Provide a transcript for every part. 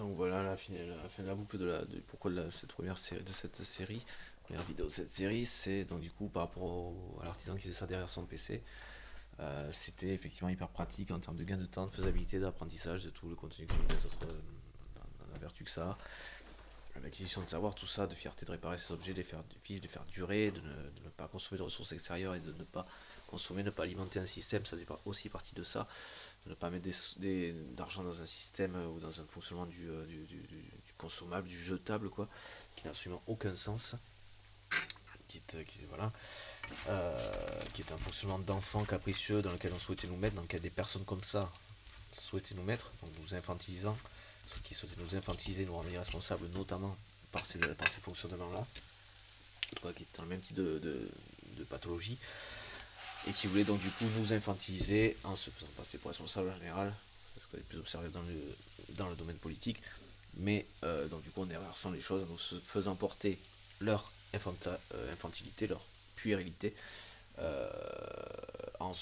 Donc voilà la fin de la boucle pourquoi cette première série de cette série, première vidéo de cette série, c'est donc du coup par rapport à l'artisan qui faisait ça derrière son PC. C'était effectivement hyper pratique en termes de gain de temps, de faisabilité, d'apprentissage, de tout le contenu que j'ai mis dans la vertu que ça. L'acquisition de savoir, tout ça, de fierté de réparer ces objets, de les faire vivre, de les faire durer, de ne pas consommer de ressources extérieures et de ne pas consommer, ne pas alimenter un système, ça fait aussi partie de ça. De ne pas mettre d'argent dans un système ou dans un fonctionnement du consommable, du jetable, quoi, qui n'a absolument aucun sens. Voilà, qui est un fonctionnement d'enfant capricieux dans lequel on souhaitait nous mettre, dans lequel des personnes comme ça souhaitaient nous mettre, donc nous infantilisant, ceux qui souhaitaient nous infantiliser, nous rendre irresponsables, notamment par ces fonctionnements-là, qui est dans le même type de pathologie, et qui voulait donc du coup nous infantiliser en se faisant passer pour responsable en général, c'est ce qu'on est plus observé dans le domaine politique, mais donc du coup on inversant les choses en nous faisant porter leur infantilité, leur puérilité, en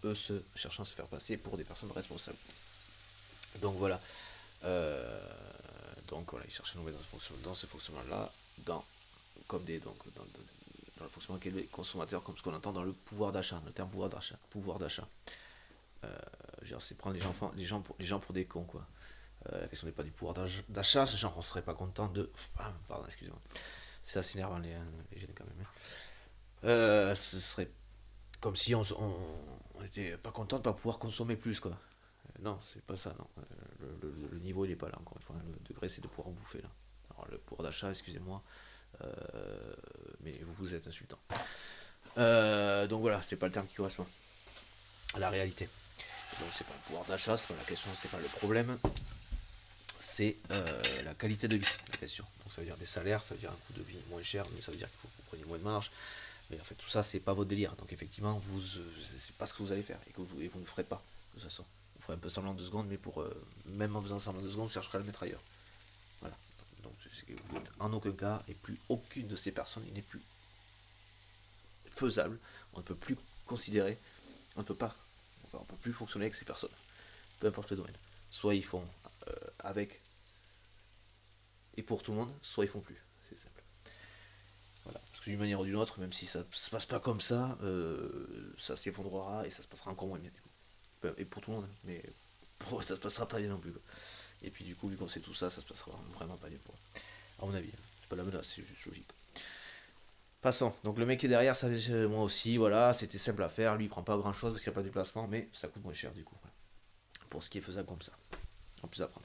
eux cherchant à se faire passer pour des personnes responsables. Donc voilà. Euh, donc voilà, ils cherchaient à nous mettre dans ce fonctionnement-là, comme dans le fonctionnement qu'est le consommateur, comme ce qu'on entend dans le pouvoir d'achat, le terme pouvoir d'achat. C'est prendre les gens pour des cons, quoi. La question n'est pas du pouvoir d'achat, ce genre on serait pas content de. Ah, pardon, excusez-moi. C'est assez énervant les gènes quand même. Ce serait comme si on était pas content de pas pouvoir consommer plus, quoi. Non, c'est pas ça, non. Le niveau il est pas là, encore une fois. Le degré c'est de pouvoir en bouffer là. Alors le pouvoir d'achat, excusez-moi, mais vous êtes insultant. Donc voilà, c'est pas le terme qui correspond à la réalité. Donc c'est pas le pouvoir d'achat, c'est pas la question, c'est pas le problème, c'est la qualité de vie, la question. Donc ça veut dire des salaires, ça veut dire un coût de vie moins cher, mais ça veut dire qu'il faut que vous preniez moins de marge. Mais en fait tout ça c'est pas votre délire. Donc effectivement c'est pas ce que vous allez faire et vous ne ferez pas de toute façon. Vous ferez un peu semblant de secondes, mais même en faisant semblant de secondes, vous chercherez à le mettre ailleurs. Voilà. Donc vous êtes en aucun cas et plus aucune de ces personnes il n'est plus faisable. On ne peut plus considérer, on ne peut pas, on ne peut plus fonctionner avec ces personnes, peu importe le domaine. Soit ils font avec et pour tout le monde, soit ils font plus. C'est simple. Voilà. Parce que d'une manière ou d'une autre, même si ça se passe pas comme ça s'effondrera et ça se passera encore moins bien. Du coup. Et pour tout le monde, mais pour eux, ça se passera pas bien non plus. Quoi. Et puis du coup, vu qu'on sait tout ça, ça se passera vraiment pas bien pour eux. À mon avis, c'est pas la menace, c'est juste logique. Passons. Donc le mec qui est derrière, ça moi aussi, voilà, c'était simple à faire. Lui, il prend pas grand chose parce qu'il n'y a pas de déplacement, mais ça coûte moins cher du coup. Voilà. Pour ce qui est faisable comme ça. En plus apprendre.